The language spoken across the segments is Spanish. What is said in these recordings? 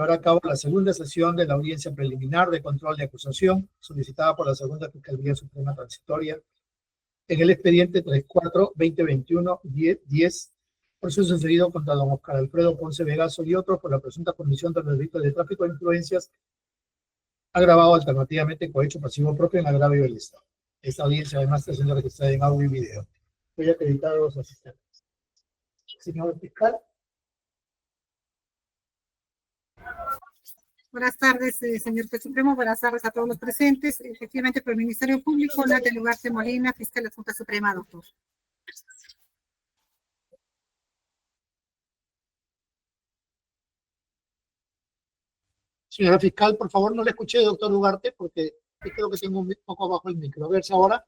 llevará a cabo la segunda sesión de la audiencia preliminar de control de acusación solicitada por la Segunda Fiscalía Suprema Transitoria en el expediente 34-2021-10, proceso sucedido contra don Oscar Alfredo Ponce Vegaso y otros por la presunta comisión de delitos de tráfico de influencias, agravado alternativamente cohecho pasivo propio en agravio del Estado. Esta audiencia además está siendo registrada en audio y video. Voy a acreditar a los asistentes. Señor fiscal. Buenas tardes, señor juez supremo. Buenas tardes a todos los presentes. Efectivamente, por el Ministerio Público, Natalia Ugarte Molina, fiscal de la Junta Suprema, doctor. Señora fiscal, por favor, no le escuché, doctor Ugarte, porque creo que tengo un poco abajo el micro. A ver si ahora.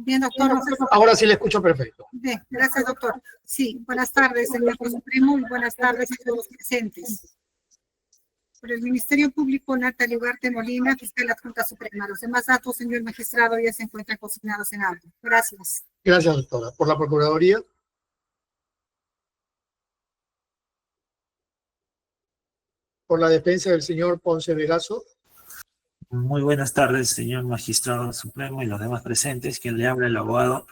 Bien, doctor. Ahora sí le escucho perfecto. Bien, gracias, doctor. Sí, buenas tardes, señor juez supremo, y buenas tardes a todos los presentes. Por el Ministerio Público, Natalia Ugarte Molina, fiscal de la Junta Suprema. Los demás datos, señor magistrado, ya se encuentran consignados en audio. Gracias. Gracias, doctora. Por la Procuraduría. Por la defensa del señor Ponce Vegaso. Muy buenas tardes, señor magistrado supremo y los demás presentes. Quien le habla el abogado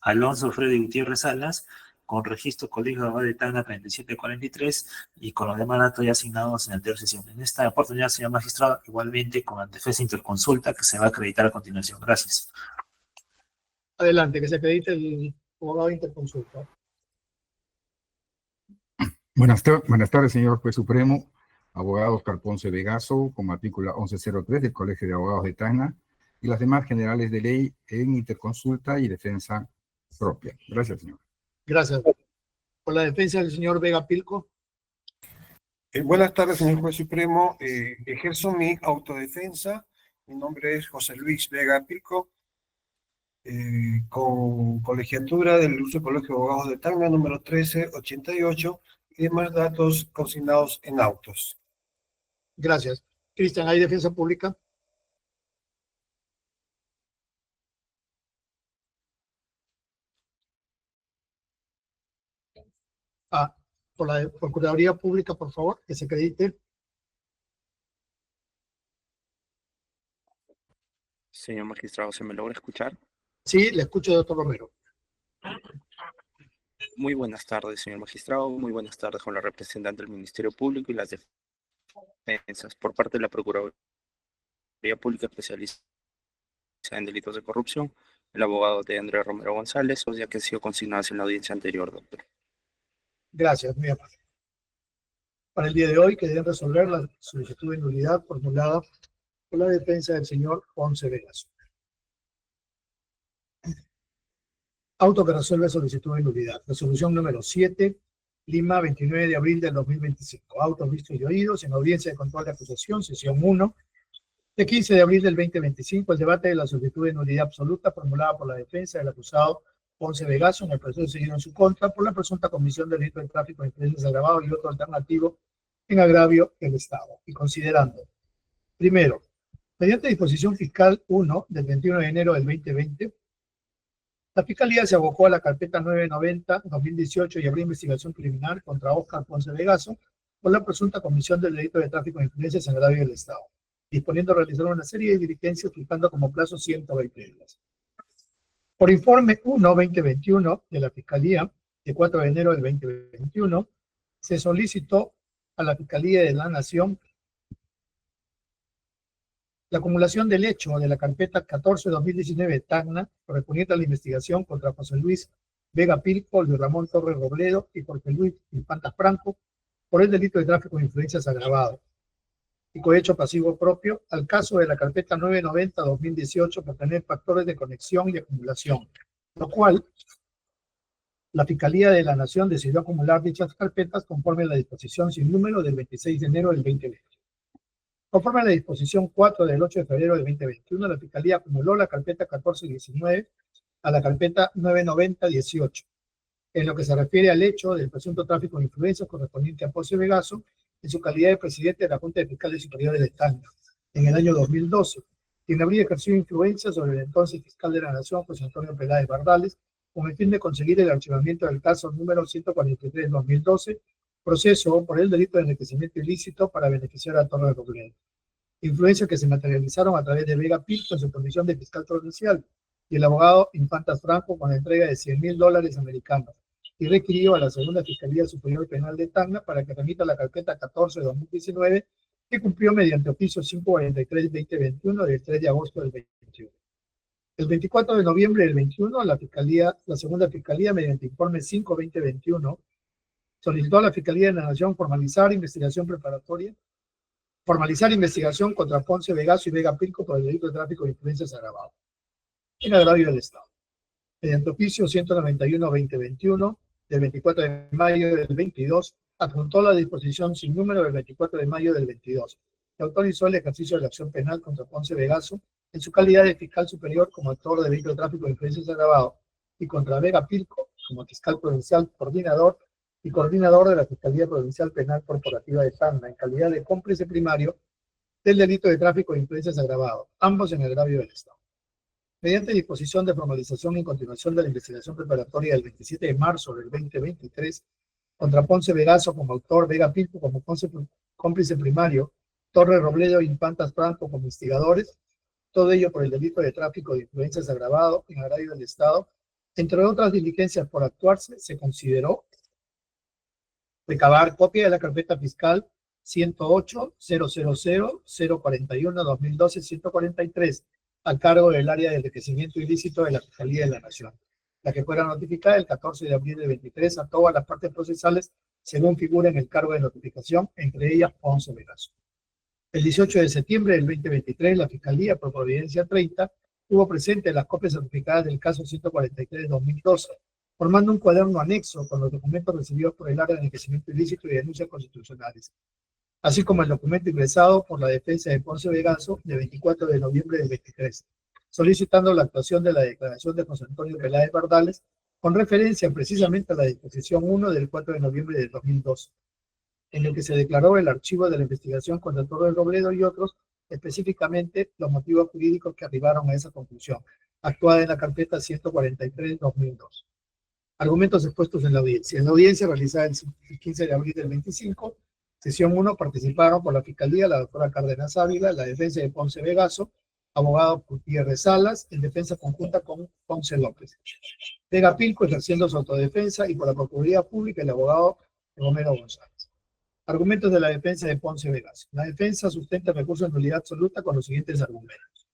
Alonso Freddy Gutiérrez Salas, con registro Colegio de Abogados de Tacna 3743 y con los demás datos ya asignados en la anterior sesión. En esta oportunidad, señor magistrado, igualmente con antefesa interconsulta que se va a acreditar a continuación. Gracias. Adelante, que se acredite el abogado de interconsulta. Buenas tardes, señor juez supremo. Abogado Oscar Ponce Vegaso, con matrícula 1103 del Colegio de Abogados de Tacna y las demás generales de ley en interconsulta y defensa propia. Gracias, señor. Gracias. Por la defensa del señor Vega Pilco. Buenas tardes, señor juez supremo. Ejerzo mi autodefensa. Mi nombre es José Luis Vega Pilco, con colegiatura del Ilustre Colegio de Abogados de Tacna, número 1388, y demás datos consignados en autos. Gracias. Cristian, ¿hay defensa pública? Por la Procuraduría Pública, por favor, que se acredite. Señor magistrado, ¿se me logra escuchar? Sí, le escucho, doctor Romero. Muy buenas tardes, señor magistrado. Muy buenas tardes con la representante del Ministerio Público y las defensas. Por parte de la Procuraduría Pública Especializada en Delitos de Corrupción, el abogado de Andrés Romero González, ya que ha sido consignado en la audiencia anterior, doctor. Gracias, muy amable. Para el día de hoy, que deben resolver la solicitud de nulidad formulada por la defensa del señor Ponce Vegaso. Auto que resuelve solicitud de nulidad. Resolución número 7, Lima, 29 de abril del 2025. Autos vistos y oídos en audiencia de control de acusación, sesión 1, de 15 de abril del 2025. El debate de la solicitud de nulidad absoluta formulada por la defensa del acusado Ponce Vegaso en el proceso seguido en su contra por la presunta comisión del delito de tráfico de influencias agravado y otro alternativo en agravio del Estado. Y considerando, primero, mediante disposición fiscal 1 del 21 de enero del 2020, la Fiscalía se abocó a la carpeta 990-2018 y abrió investigación preliminar contra Oscar Ponce Vegaso por la presunta comisión del delito de tráfico de influencias en agravio del Estado, disponiendo a realizar una serie de diligencias fijando como plazo 120 días. Por informe 1-2021 de la Fiscalía, de 4 de enero del 2021, se solicitó a la Fiscalía de la Nación la acumulación del hecho de la carpeta 14-2019 de Tacna, correspondiente a la investigación contra José Luis Vega Pilco, Luis Ramón Torres Robledo y Jorge Luis Infantas Franco por el delito de tráfico de influencias agravado y cohecho pasivo propio al caso de la carpeta 990-2018 por tener factores de conexión y acumulación, lo cual la Fiscalía de la Nación decidió acumular dichas carpetas conforme a la disposición sin número del 26 de enero del 2020. Conforme a la disposición 4 del 8 de febrero del 2021, la Fiscalía acumuló la carpeta 1419 a la carpeta 990-18, en lo que se refiere al hecho del presunto tráfico de influencias correspondiente a Ponce Vegaso en su calidad de presidente de la Junta de Fiscales Superiores de Tacna en el año 2012, quien habría ejercido influencia sobre el entonces fiscal de la Nación, José Antonio Peláez Bardales, con el fin de conseguir el archivamiento del caso número 143-2012 Proceso por el delito de enriquecimiento ilícito para beneficiar a Torres Robledo. Influencias que se materializaron a través de Vega Pinto en su condición de fiscal provincial y el abogado Infantas Franco con la entrega de $100.000 americanos y requirió a la Segunda Fiscalía Superior Penal de Tacna para que remita la carpeta 14 de 2019 que cumplió mediante oficio 543-2021 del 3 de agosto del 21. El 24 de noviembre del 21, la Segunda Fiscalía, mediante informe 5-2021, solicitó a la Fiscalía de la Nación formalizar investigación contra Ponce Vegaso y Vega Pilco por el delito de tráfico de influencias agravado, en agravio del Estado. Mediante oficio 191-2021, del 24 de mayo del 22, adjuntó la disposición sin número del 24 de mayo del 22, que autorizó el ejercicio de la acción penal contra Ponce Vegaso en su calidad de fiscal superior como actor de delito de tráfico de influencias agravado y contra Vega Pilco como fiscal provincial coordinador y coordinador de la Fiscalía Provincial Penal Corporativa de Tacna en calidad de cómplice primario del delito de tráfico de influencias agravado, ambos en agravio del Estado. Mediante disposición de formalización y continuación de la investigación preparatoria del 27 de marzo del 2023 contra Ponce Vegaso como autor, Vega Pilco como cómplice primario, Torres Robledo e Infantas Franco como instigadores, todo ello por el delito de tráfico de influencias agravado en agravio del Estado, entre otras diligencias por actuarse, se consideró recabar copia de la carpeta fiscal 108-000-041-2012-143 a cargo del área de enriquecimiento ilícito de la Fiscalía de la Nación, la que fuera notificada el 14 de abril del 23 a todas las partes procesales según figura en el cargo de notificación, entre ellas Ponce Vegaso. El 18 de septiembre del 2023, la Fiscalía, por Providencia 30, tuvo presente las copias certificadas del caso 143-2012, formando un cuaderno anexo con los documentos recibidos por el área de enriquecimiento ilícito y denuncias constitucionales, así como el documento ingresado por la defensa de Ponce Vegaso de 24 de noviembre del 23, solicitando la actuación de la declaración de José Antonio Peláez Bardales con referencia precisamente a la disposición 1 del 4 de noviembre del 2002, en el que se declaró el archivo de la investigación contra Torres Robledo y otros, específicamente los motivos jurídicos que arribaron a esa conclusión, actuada en la carpeta 143-2002. Argumentos expuestos en la audiencia. En la audiencia realizada el 15 de abril del 25, sesión 1, participaron por la Fiscalía la doctora Cárdenas Ávila, la defensa de Ponce Vegaso, abogado Gutiérrez Salas, en defensa conjunta con Ponce López. Vega Pilco ejerciendo su autodefensa y por la Procuraduría Pública el abogado Romero González. Argumentos de la defensa de Ponce Vegaso. La defensa sustenta el recurso de nulidad absoluta con los siguientes argumentos.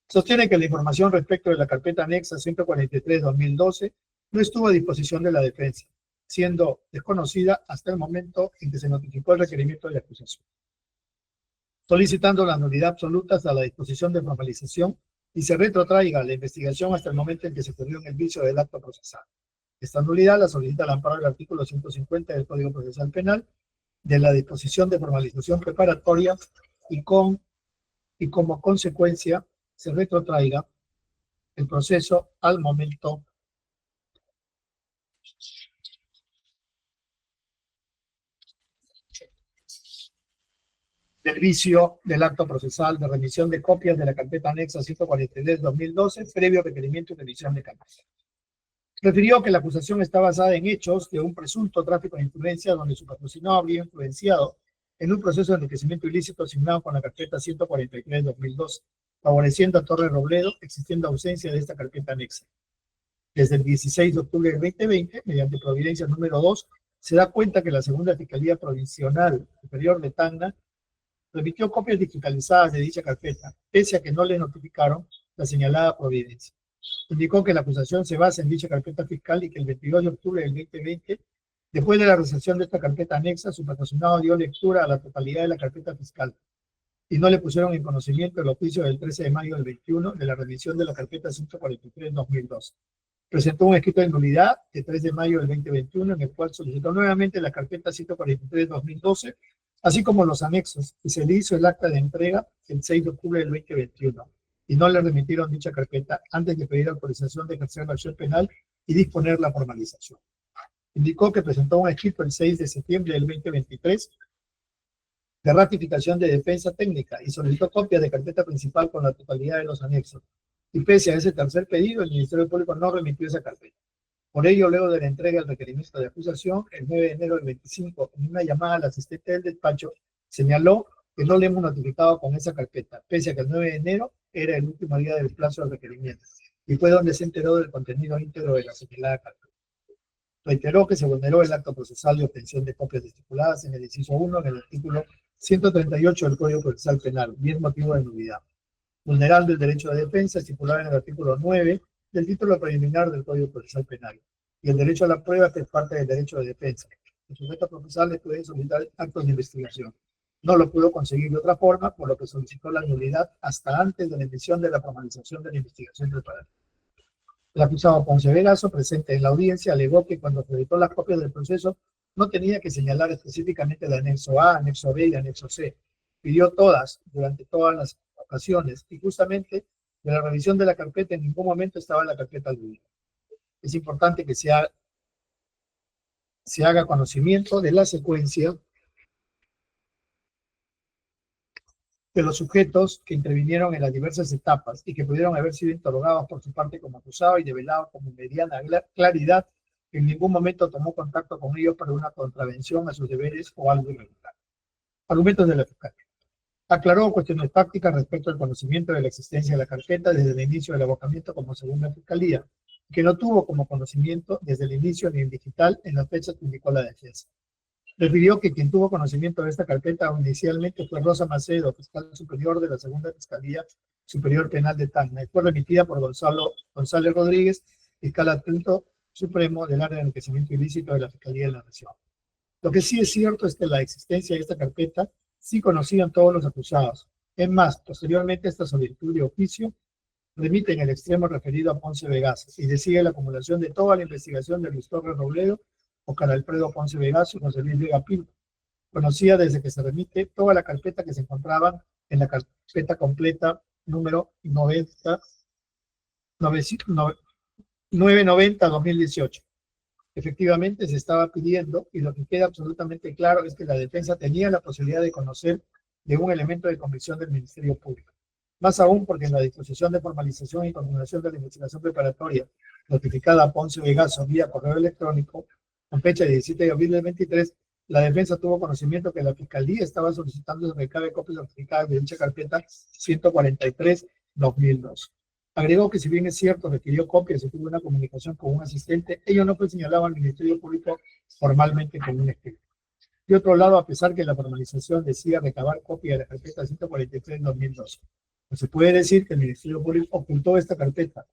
Sostiene que la información respecto de la carpeta anexa 143-2012 no estuvo a disposición de la defensa, siendo desconocida hasta el momento en que se notificó el requerimiento de la acusación, solicitando la nulidad absoluta hasta la disposición de formalización y se retrotraiga la investigación hasta el momento en que se ocurrió en el vicio del acto procesal. Esta nulidad la solicita al amparo del artículo 150 del Código Procesal Penal de la disposición de formalización preparatoria y como consecuencia se retrotraiga el proceso al momento del vicio del acto procesal de remisión de copias de la carpeta anexa 143-2012, previo requerimiento de emisión de carpeta. Refirió que la acusación está basada en hechos de un presunto tráfico de influencia donde su patrocinador habría influenciado en un proceso de enriquecimiento ilícito asignado con la carpeta 143-2012, favoreciendo a Torres Robledo, existiendo ausencia de esta carpeta anexa. Desde el 16 de octubre del 2020, mediante providencia número 2, se da cuenta que la Segunda Fiscalía Provincial Superior de Tacna remitió copias digitalizadas de dicha carpeta, pese a que no le notificaron la señalada providencia. Indicó que la acusación se basa en dicha carpeta fiscal y que el 22 de octubre del 2020, después de la recepción de esta carpeta anexa, su patrocinado dio lectura a la totalidad de la carpeta fiscal y no le pusieron en conocimiento el oficio del 13 de mayo del 21 de la revisión de la carpeta 143-2012. Presentó un escrito de nulidad de 3 de mayo del 2021 en el cual solicitó nuevamente la carpeta 143-2012, así como los anexos, y se le hizo el acta de entrega el 6 de octubre del 2021, y no le remitieron dicha carpeta antes de pedir autorización de ejercer la acción penal y disponer la formalización. Indicó que presentó un escrito el 6 de septiembre del 2023 de ratificación de defensa técnica y solicitó copia de carpeta principal con la totalidad de los anexos. Y pese a ese tercer pedido, el Ministerio Público no remitió esa carpeta. Por ello, luego de la entrega del requerimiento de acusación, el 9 de enero del 25, en una llamada al asistente del despacho, señaló que no le hemos notificado con esa carpeta, pese a que el 9 de enero era el último día del plazo del requerimiento, y fue donde se enteró del contenido íntegro de la señalada carpeta. Reiteró que se vulneró el acto procesal de obtención de copias estipuladas en el inciso 1 en el artículo 138 del Código Procesal Penal, bien motivo de nulidad, vulnerando el derecho de defensa estipulado en el artículo 9 del título preliminar del Código Procesal Penal, y el derecho a la prueba, que es parte del derecho de defensa. El sujeto procesal le puede solicitar actos de investigación. No lo pudo conseguir de otra forma, por lo que solicitó la nulidad hasta antes de la emisión de la formalización de la investigación preparatoria. El acusado Ponce Vegaso, presente en la audiencia, alegó que cuando acreditó las copias del proceso no tenía que señalar específicamente el anexo A, anexo B y anexo C. Pidió todas, durante todas las ocasiones, y justamente de la revisión de la carpeta en ningún momento estaba la carpeta aludida. Es importante que se haga conocimiento de la secuencia de los sujetos que intervinieron en las diversas etapas y que pudieron haber sido interrogados por su parte como acusado y develado como mediana claridad que en ningún momento tomó contacto con ellos para una contravención a sus deberes o algo irregular. Argumentos de la fiscalía. Aclaró cuestiones tácticas respecto al conocimiento de la existencia de la carpeta desde el inicio del abocamiento como segunda fiscalía, que no tuvo como conocimiento desde el inicio ni en digital en las fechas que indicó la defensa. Refirió que quien tuvo conocimiento de esta carpeta inicialmente fue Rosa Macedo, fiscal superior de la Segunda Fiscalía Superior Penal de Tacna, y fue remitida por González Rodríguez, fiscal adjunto supremo del área de enriquecimiento ilícito de la Fiscalía de la Nación. Lo que sí es cierto es que la existencia de esta carpeta sí conocían todos los acusados. Es más, posteriormente esta solicitud de oficio remite en el extremo referido a Ponce Vegaso y decide la acumulación de toda la investigación de Luis Torres Robledo, Oscar Alfredo Ponce Vegaso y José Luis Vega Pinto. Conocía desde que se remite toda la carpeta que se encontraba en la carpeta completa número 990-2018. Efectivamente, se estaba pidiendo, y lo que queda absolutamente claro es que la defensa tenía la posibilidad de conocer de un elemento de convicción del Ministerio Público. Más aún porque en la disposición de formalización y continuación de la investigación preparatoria notificada a Ponce Vegaso vía correo electrónico, con fecha de 17 de abril del 23, la defensa tuvo conocimiento que la Fiscalía estaba solicitando el recabe de copias certificadas de dicha carpeta 143-2002. Agregó que si bien es cierto, requirió copias y tuvo una comunicación con un asistente, ello no fue señalado al Ministerio Público formalmente con un escrito. De otro lado, a pesar que la formalización decía recabar copia de la carpeta 143-2002, no se puede decir que el Ministerio Público ocultó esta carpeta.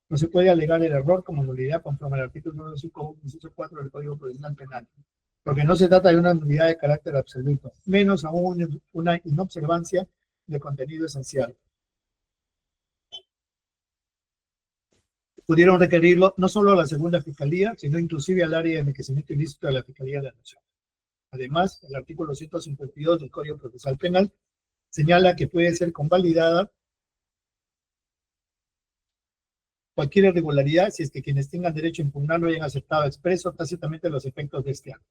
No se puede alegar el error como nulidad conforme al artículo 951, inciso 4 del Código Procesal Penal, porque no se trata de una nulidad de carácter absoluto, menos aún una inobservancia de contenido esencial. Pudieron requerirlo no solo a la segunda fiscalía, sino inclusive al área de enriquecimiento ilícito de la Fiscalía de la Nación. Además, el artículo 152 del Código Procesal Penal señala que puede ser convalidada cualquier irregularidad si es que quienes tengan derecho a impugnarlo hayan aceptado expreso tácitamente los efectos de este acto.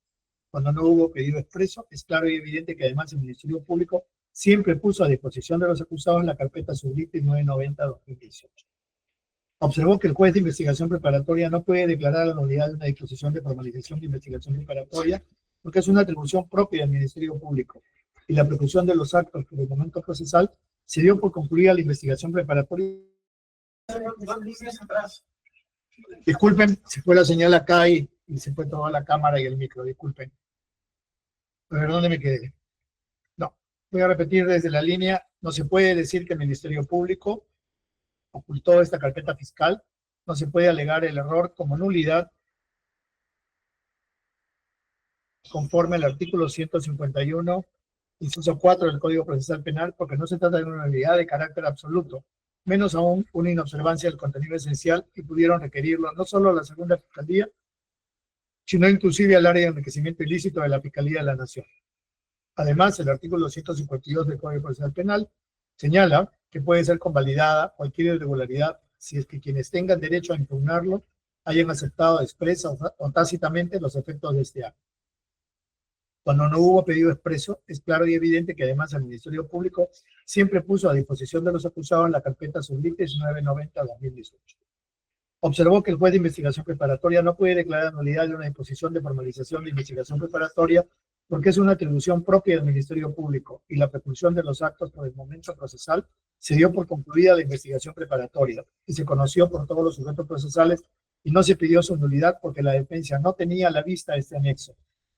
Cuando no hubo pedido expreso, es claro y evidente que además el Ministerio Público siempre puso a disposición de los acusados la carpeta sublite 990-2018. Observó que el juez de investigación preparatoria no puede declarar la nulidad de una disposición de formalización de investigación preparatoria porque es una atribución propia del Ministerio Público y la preclusión de los actos por el momento procesal se dio por concluida la investigación preparatoria. Disculpen, se fue la señal acá y se fue toda la cámara y el micro, disculpen. A ver, ¿dónde me quedé? No, voy a repetir desde la línea. No se puede decir que el Ministerio Público ocultó esta carpeta fiscal. No se puede alegar el error como nulidad conforme al artículo 151, inciso 4 del Código Procesal Penal, porque no se trata de una nulidad de carácter absoluto, menos aún una inobservancia del contenido esencial, y pudieron requerirlo no solo a la segunda fiscalía, sino inclusive al área de enriquecimiento ilícito de la Fiscalía de la Nación. Además, el artículo 152 del Código Procesal Penal señala que puede ser convalidada cualquier irregularidad si es que quienes tengan derecho a impugnarlo hayan aceptado expresa o tácitamente los efectos de este acto. Cuando no hubo pedido expreso, es claro y evidente que además el Ministerio Público siempre puso a disposición de los acusados la carpeta sublite 990-2018. Observó que el juez de investigación preparatoria no puede declarar nulidad de una disposición de formalización de investigación preparatoria porque es una atribución propia del Ministerio Público y la preclusión de los actos por el momento procesal se dio por concluida la investigación preparatoria y se conoció por todos los sujetos procesales y no se pidió su nulidad porque la defensa no tenía a la vista este anexo,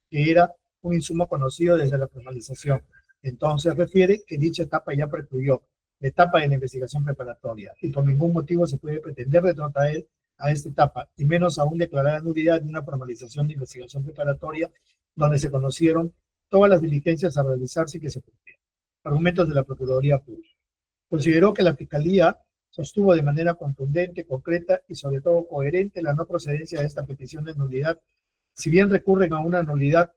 que era un insumo conocido desde la formalización. Entonces refiere que dicha etapa ya precluyó la etapa de la investigación preparatoria y por ningún motivo se puede pretender retrotraer a esta etapa y menos aún declarar la nulidad de una formalización de investigación preparatoria donde se conocieron todas las diligencias a realizarse y que se cumplieron. Argumentos de la Procuraduría Pública. Consideró que la Fiscalía sostuvo de manera contundente, concreta y sobre todo coherente la no procedencia de esta petición de nulidad, si bien recurren a una nulidad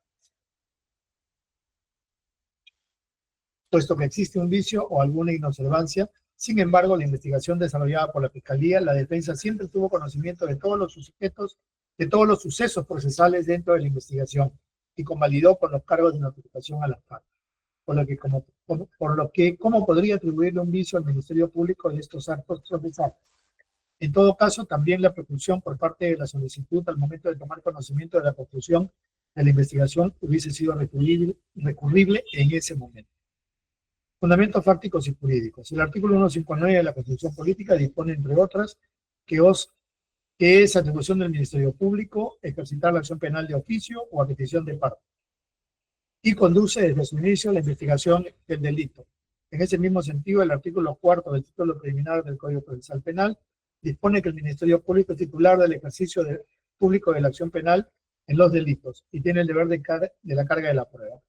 puesto que existe un vicio o alguna inobservancia. Sin embargo, la investigación desarrollada por la Fiscalía, la defensa siempre tuvo conocimiento de todos los sujetos, de todos los sucesos procesales dentro de la investigación y convalidó con los cargos de notificación a las partes. Por lo que, ¿cómo podría atribuirle un vicio al Ministerio Público de estos actos procesales? En todo caso, también la preclusión por parte de la solicitud al momento de tomar conocimiento de la conclusión de la investigación hubiese sido recurrible en ese momento. Fundamentos fácticos y jurídicos. El artículo 159 de la Constitución Política dispone, entre otras, que es atribución del Ministerio Público ejercitar la acción penal de oficio o a petición de parte y conduce desde su inicio la investigación del delito. En ese mismo sentido, el artículo 4 del título preliminar del Código Procesal Penal dispone que el Ministerio Público es titular del ejercicio público de la acción penal en los delitos y tiene el deber de la carga de la prueba.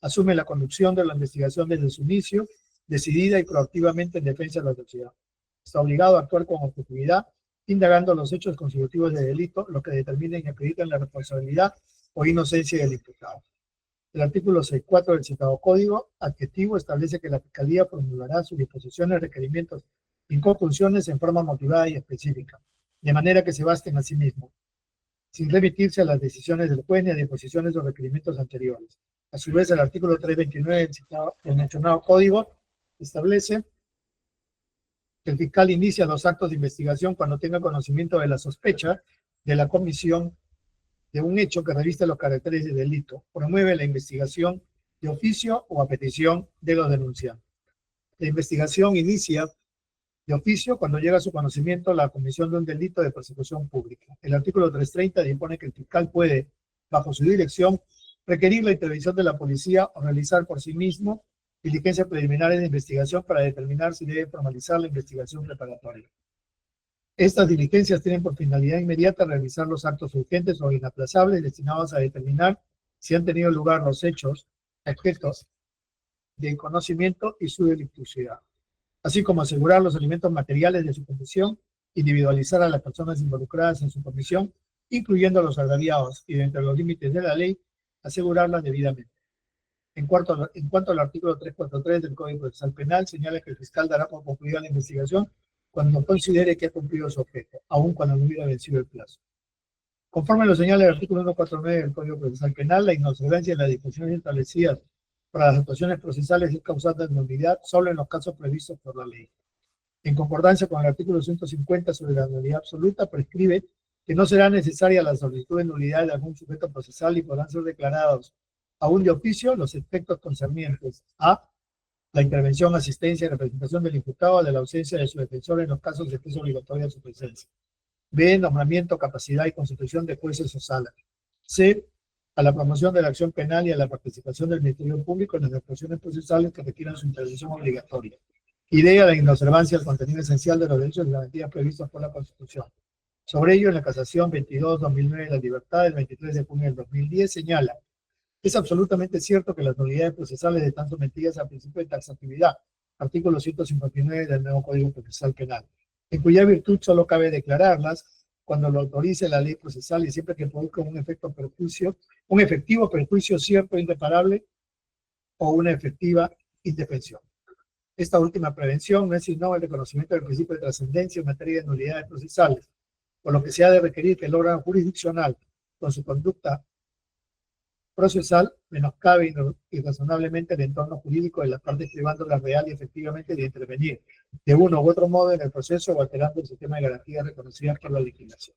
Asume la conducción de la investigación desde su inicio, decidida y proactivamente en defensa de la sociedad. Está obligado a actuar con objetividad, indagando los hechos constitutivos de delito, lo que determinen y acreditan la responsabilidad o inocencia del imputado. El artículo 6.4 del citado Código Adjetivo establece que la Fiscalía formulará sus disposiciones, requerimientos y conclusiones en forma motivada y específica, de manera que se basten a sí mismos, sin remitirse a las decisiones del juez ni a disposiciones o requerimientos anteriores. A su vez, el artículo 329 del mencionado Código establece que el fiscal inicia los actos de investigación cuando tenga conocimiento de la sospecha de la comisión de un hecho que reviste los caracteres de delito, promueve la investigación de oficio o a petición de los denunciantes. La investigación inicia de oficio cuando llega a su conocimiento la comisión de un delito de persecución pública. El artículo 330 dispone que el fiscal puede, bajo su dirección, requerir la intervención de la policía o realizar por sí mismo diligencias preliminares de investigación para determinar si debe formalizar la investigación preparatoria. Estas diligencias tienen por finalidad inmediata realizar los actos urgentes o inaplazables destinados a determinar si han tenido lugar los hechos, objetos de conocimiento y su delictuosidad, así como asegurar los elementos materiales de su comisión, individualizar a las personas involucradas en su comisión, incluyendo a los agraviados y dentro de los límites de la ley, asegurarlas debidamente. En cuanto al artículo 343 del Código Procesal Penal, señala que el fiscal dará por concluida la investigación cuando considere que ha cumplido su objeto, aun cuando no hubiera vencido el plazo. Conforme lo señala el artículo 149 del Código Procesal Penal, la inobservancia de las disposiciones establecidas para las actuaciones procesales es causante de nulidad solo en los casos previstos por la ley. En concordancia con el artículo 150 sobre la nulidad absoluta, prescribe que no será necesaria la solicitud de nulidad de algún sujeto procesal y podrán ser declarados aún de oficio los efectos concernientes a la intervención, asistencia y representación del imputado de la ausencia de su defensor en los casos de que es obligatoria su presencia. B. Nombramiento, capacidad y constitución de jueces o salas. C. A la promoción de la acción penal y a la participación del Ministerio Público en las actuaciones procesales que requieran su intervención obligatoria. Y D. A la inobservancia del contenido esencial de los derechos y garantías previstos por la Constitución. Sobre ello, en la casación 22-2009 de la libertad del 23 de junio del 2010 señala: es absolutamente cierto que las nulidades procesales de tanto mentiras al principio de taxatividad, artículo 159 del nuevo Código Procesal Penal, en cuya virtud solo cabe declararlas cuando lo autorice la ley procesal y siempre que produzca un efectivo perjuicio cierto e irreparable o una efectiva indefensión. Esta última prevención no es sino el reconocimiento del principio de trascendencia en materia de nulidades procesales, por lo que se ha de requerir que el órgano jurisdiccional, con su conducta procesal menoscabe irrazonablemente el entorno jurídico de las partes privándolas real y efectivamente de intervenir de uno u otro modo en el proceso o alterando el sistema de garantías reconocidas por la legislación.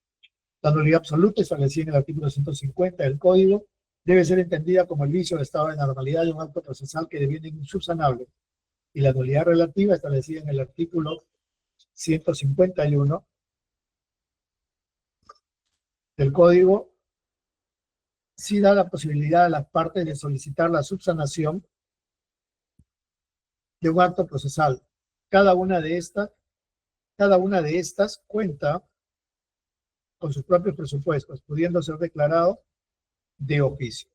La nulidad absoluta establecida en el artículo 150 del Código debe ser entendida como el vicio de estado de normalidad de un acto procesal que deviene insubsanable, y la nulidad relativa establecida en el artículo 151 del Código sí da la posibilidad a las partes de solicitar la subsanación de un acto procesal. Cada una de estas cuenta con sus propios presupuestos, pudiendo ser declarado de oficio,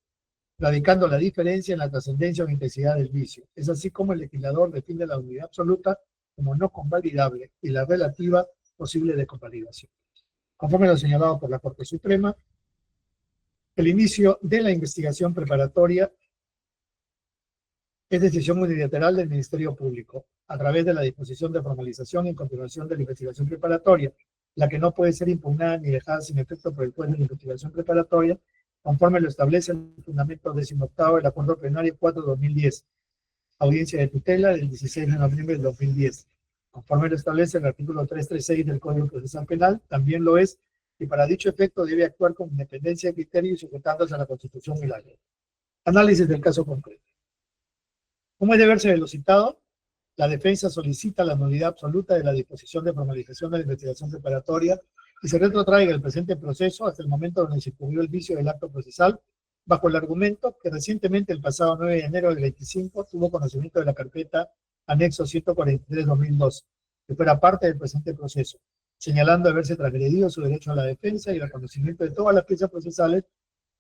radicando la diferencia en la trascendencia o intensidad del vicio. Es así como el legislador define la unidad absoluta como no convalidable y la relativa posible de convalidación. Conforme lo señalado por la Corte Suprema, el inicio de la investigación preparatoria es decisión unilateral del Ministerio Público, a través de la disposición de formalización y continuación de la investigación preparatoria, la que no puede ser impugnada ni dejada sin efecto por el juez de la investigación preparatoria, conforme lo establece el fundamento 18º del Acuerdo Plenario 4/2010, audiencia de tutela del 16 de noviembre del 2010. Conforme lo establece el artículo 336 del Código Procesal Penal, también lo es, y para dicho efecto debe actuar con independencia de criterio y sujetándose a la Constitución y la ley. Análisis del caso concreto. ¿Cómo es de verse de lo citado? La defensa solicita la nulidad absoluta de la disposición de formalización de la investigación preparatoria y se retrotraiga el presente proceso hasta el momento donde se ocurrió el vicio del acto procesal, bajo el argumento que recientemente, el pasado 9 de enero del 25, tuvo conocimiento de la carpeta anexo 143/2012, que fuera parte del presente proceso, señalando haberse transgredido su derecho a la defensa y el reconocimiento de todas las piezas procesales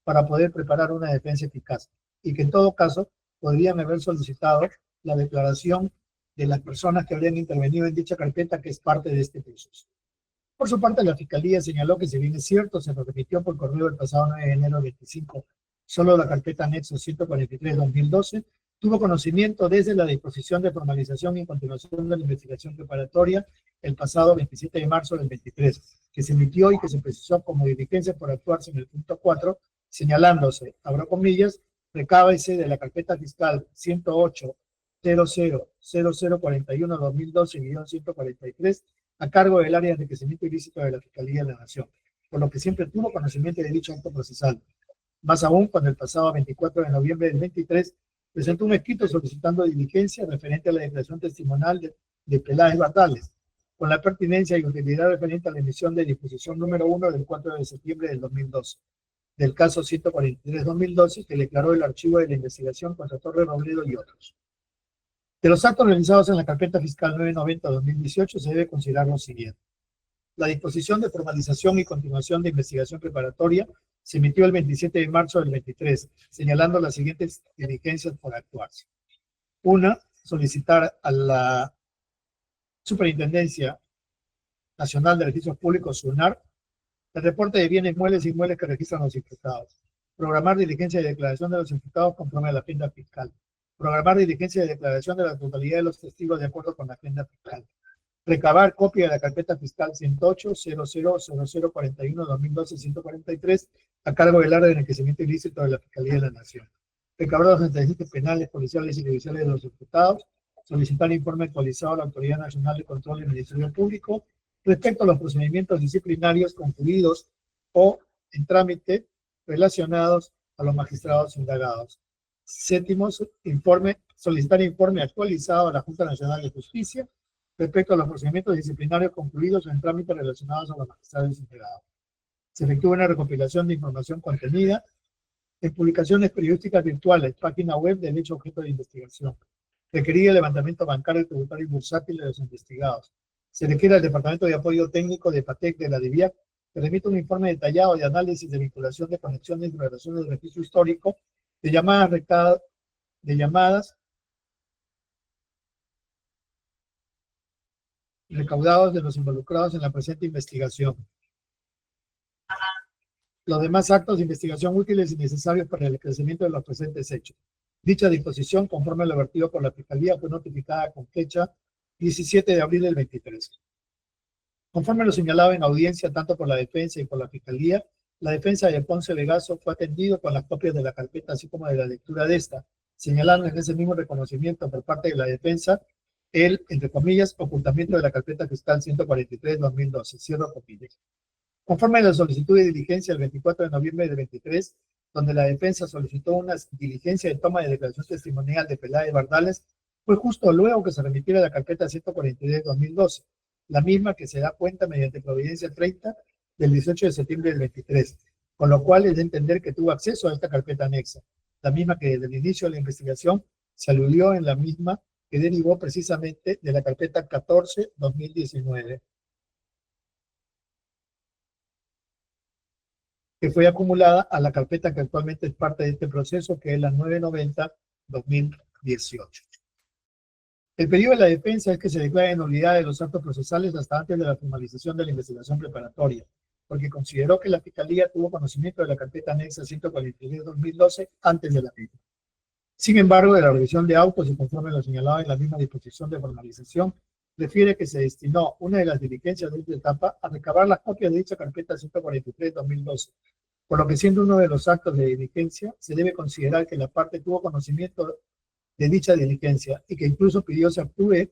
para poder preparar una defensa eficaz, y que en todo caso podrían haber solicitado la declaración de las personas que habrían intervenido en dicha carpeta, que es parte de este proceso. Por su parte, la Fiscalía señaló que, si bien es cierto, se remitió por correo el pasado 9 de enero del 25 solo la carpeta anexo 143/2012, tuvo conocimiento desde la disposición de formalización y continuación de la investigación preparatoria el pasado 27 de marzo del 23, que se emitió y que se precisó como diligencia por actuarse en el punto 4, señalándose, abro comillas, recábese de la carpeta fiscal 108-00-0041-2012-143 a cargo del área de enriquecimiento ilícito de la Fiscalía de la Nación, por lo que siempre tuvo conocimiento de dicho acto procesal. Más aún, cuando el pasado 24 de noviembre del 23 presentó un escrito solicitando diligencia referente a la declaración testimonial de Peláez Bardales, con la pertinencia y utilidad referente a la emisión de disposición número 1 del 4 de septiembre del 2012, del caso 143/2012, que declaró el archivo de la investigación contra Torres Robledo y otros. De los actos realizados en la carpeta fiscal 990/2018 se debe considerar lo siguiente. La disposición de formalización y continuación de investigación preparatoria se emitió el 27 de marzo del 23, señalando las siguientes diligencias por actuarse. Una, solicitar a la Superintendencia Nacional de Registros Públicos, SUNAR, el reporte de bienes muebles e inmuebles que registran los imputados. Programar diligencia de declaración de los imputados conforme a la agenda fiscal. Programar diligencia de declaración de la totalidad de los testigos de acuerdo con la agenda fiscal. Recabar copia de la carpeta fiscal 108-00-0041-2012-143 a cargo del área de enriquecimiento ilícito de la Fiscalía de la Nación. Recabar los antecedentes penales, policiales y judiciales de los imputados. Solicitar informe actualizado a la Autoridad Nacional de Control del Ministerio Público respecto a los procedimientos disciplinarios concluidos o en trámite relacionados a los magistrados indagados. Séptimo, solicitar informe actualizado a la Junta Nacional de Justicia respecto a los procedimientos disciplinarios concluidos o en trámite relacionados a los magistrados indagados. Se efectúa una recopilación de información contenida en publicaciones periodísticas virtuales, página web del hecho objeto de investigación. Requerir el levantamiento bancario, tributario y bursátil de los investigados. Se requiere al Departamento de Apoyo Técnico de PATEC de la DIVIAC que remita un informe detallado de análisis de vinculación de conexiones y relaciones del registro histórico de llamadas recaudados de los involucrados en la presente investigación. Los demás actos de investigación útiles y necesarios para el esclarecimiento de los presentes hechos. Dicha disposición, conforme a lo vertido por la Fiscalía, fue notificada con fecha 17 de abril del 23. Conforme a lo señalado en audiencia tanto por la defensa y por la Fiscalía, La defensa de Ponce Vegaso fue atendido con las copias de la carpeta, así como de la lectura de esta, señalando en ese mismo reconocimiento por parte de la defensa el, entre comillas, ocultamiento de la carpeta fiscal 143-2012, cierro comillas. Conforme a la solicitud de diligencia el 24 de noviembre del 23, donde la defensa solicitó una diligencia de toma de declaración testimonial de Peláez Bardales, fue justo luego que se remitiera la carpeta 143-2012, la misma que se da cuenta mediante providencia 30 del 18 de septiembre del 23, con lo cual es de entender que tuvo acceso a esta carpeta anexa, la misma que desde el inicio de la investigación se aludió en la misma que derivó precisamente de la carpeta 14-2019, que fue acumulada a la carpeta que actualmente es parte de este proceso, que es la 990-2018. El pedido de la defensa es que se declare en nulidad de los actos procesales hasta antes de la formalización de la investigación preparatoria, porque consideró que la Fiscalía tuvo conocimiento de la carpeta anexa 143-2012 antes de la misma. Sin embargo, de la revisión de autos y conforme lo señalado en la misma disposición de formalización, refiere que se destinó una de las diligencias de esta etapa a recabar las copias de dicha carpeta 143-2012, por lo que siendo uno de los actos de diligencia, se debe considerar que la parte tuvo conocimiento de dicha diligencia y que incluso pidió se actúe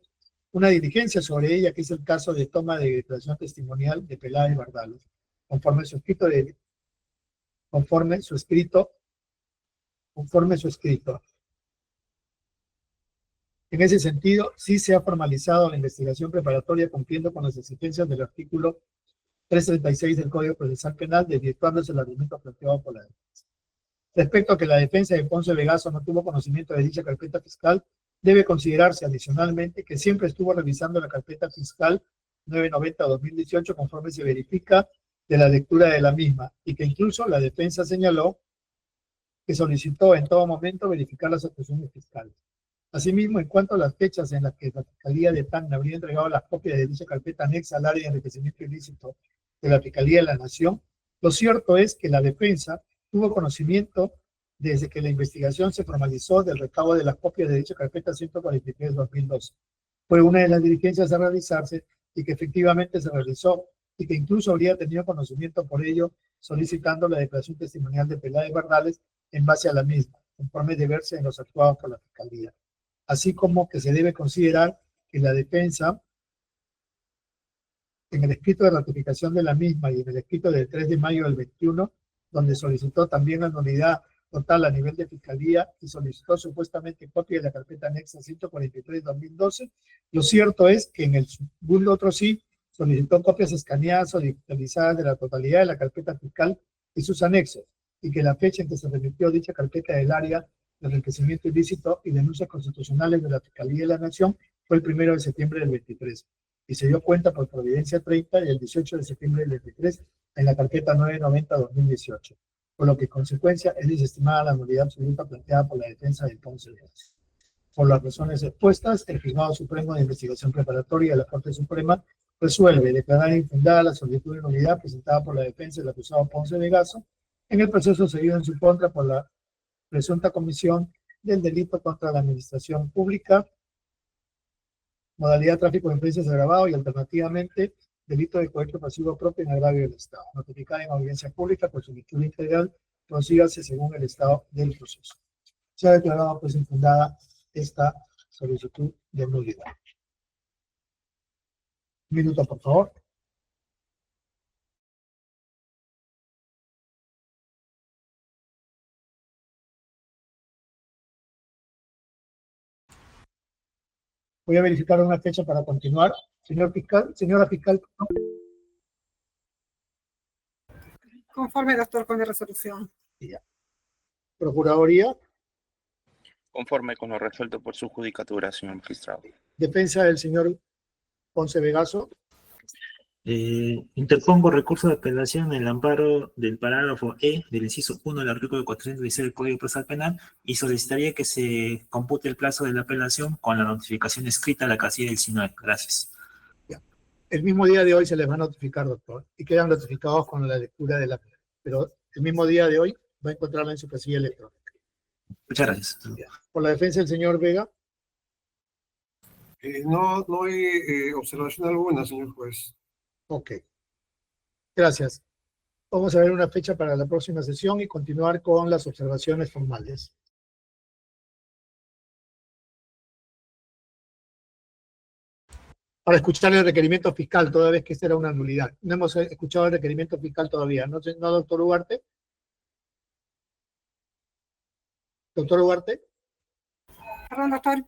una diligencia sobre ella, que es el caso de toma de declaración testimonial de Peláez Bardales, conforme su escrito. En ese sentido, sí se ha formalizado la investigación preparatoria cumpliendo con las exigencias del artículo 336 del Código Procesal Penal, desvirtuándose el argumento planteado por la defensa. Respecto a que la defensa de Ponce Vegaso no tuvo conocimiento de dicha carpeta fiscal, debe considerarse adicionalmente que siempre estuvo revisando la carpeta fiscal 990-2018 conforme se verifica de la lectura de la misma, y que incluso la defensa señaló que solicitó en todo momento verificar las actuaciones fiscales. Asimismo, en cuanto a las fechas en las que la Fiscalía de Tacna habría entregado las copias de dicha carpeta anexa al área de enriquecimiento ilícito de la Fiscalía de la Nación, lo cierto es que la defensa tuvo conocimiento desde que la investigación se formalizó del recabo de las copias de dicha carpeta 143-2012. Fue una de las diligencias a realizarse y que efectivamente se realizó y que incluso habría tenido conocimiento por ello solicitando la declaración testimonial de Peláez Bardales en base a la misma, conforme de verse en los actuados por la Fiscalía. Así como que se debe considerar que la defensa, en el escrito de ratificación de la misma y en el escrito del 3 de mayo del 21, donde solicitó también la nulidad total a nivel de Fiscalía y solicitó supuestamente copia de la carpeta anexa 143-2012, lo cierto es que en el segundo otro sí solicitó copias escaneadas o digitalizadas de la totalidad de la carpeta fiscal y sus anexos, y que la fecha en que se remitió dicha carpeta del área de enriquecimiento ilícito y denuncias constitucionales de la Fiscalía de la Nación fue el 1 de septiembre del 23, y se dio cuenta por providencia 30 y el 18 de septiembre del 23 en la carpeta 990-2018, por lo que en consecuencia es desestimada la nulidad absoluta planteada por la defensa de Ponce Vegaso. Por las razones expuestas, el Juzgado Supremo de Investigación Preparatoria de la Corte Suprema resuelve declarar infundada la solicitud de nulidad presentada por la defensa del acusado Ponce Vegaso en el proceso seguido en su contra por la presunta comisión del delito contra la administración pública, modalidad tráfico de influencias agravado y alternativamente delito de cohecho pasivo propio en agravio del Estado, notificada en audiencia pública por su lectura integral, prosígase según el estado del proceso. Se ha declarado pues infundada esta solicitud de nulidad. Un minuto, por favor. Voy a verificar una fecha para continuar. Señor fiscal, señora fiscal. Conforme, doctor, con la resolución. Procuraduría, Conforme con lo resuelto por su judicatura, señor magistrado. defensa del señor Ponce Vegaso. Interpongo recurso de apelación en el amparo del parágrafo E del inciso 1 del artículo 416 del Código Procesal Penal y solicitaría que se compute el plazo de la apelación con la notificación escrita a la casilla del SINAE. Gracias. El mismo día de hoy se les va a notificar, doctor, y quedan notificados con la lectura de la... Pero el mismo día de hoy va a encontrarla en su casilla electrónica. Muchas gracias. Por la defensa del señor Vega. No hay observación alguna, señor juez. Ok. Gracias. Vamos a ver una fecha para la próxima sesión y continuar con las observaciones formales. Para escuchar el requerimiento fiscal, toda vez que esta era una nulidad. No hemos escuchado el requerimiento fiscal todavía, ¿no, doctor Ugarte? Doctor Ugarte, Perdón, doctor.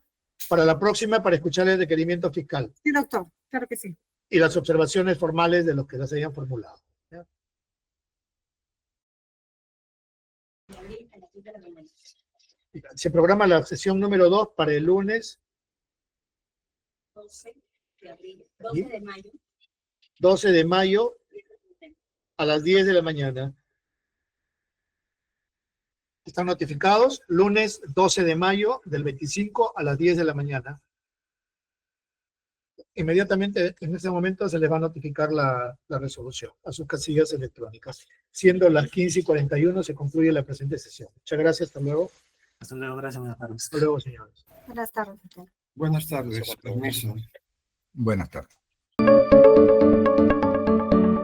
para la próxima, para escuchar el requerimiento fiscal Sí, doctor, claro que sí. y las observaciones formales de los que las hayan formulado. ¿Ya? Se programa la sesión número 2 para el lunes 12 de abril, 12 de mayo. 12 de mayo a las 10 de la mañana. Están notificados, lunes 12 de mayo del 25 a las 10 de la mañana. Inmediatamente, en ese momento, se les va a notificar la resolución a sus casillas electrónicas. Siendo las 15:41, se concluye la presente sesión. Muchas gracias, hasta luego. Hasta luego, gracias, buenas tardes. Hasta luego, señores. Buenas tardes, doctor. Buenas tardes, permiso. Buenas tardes.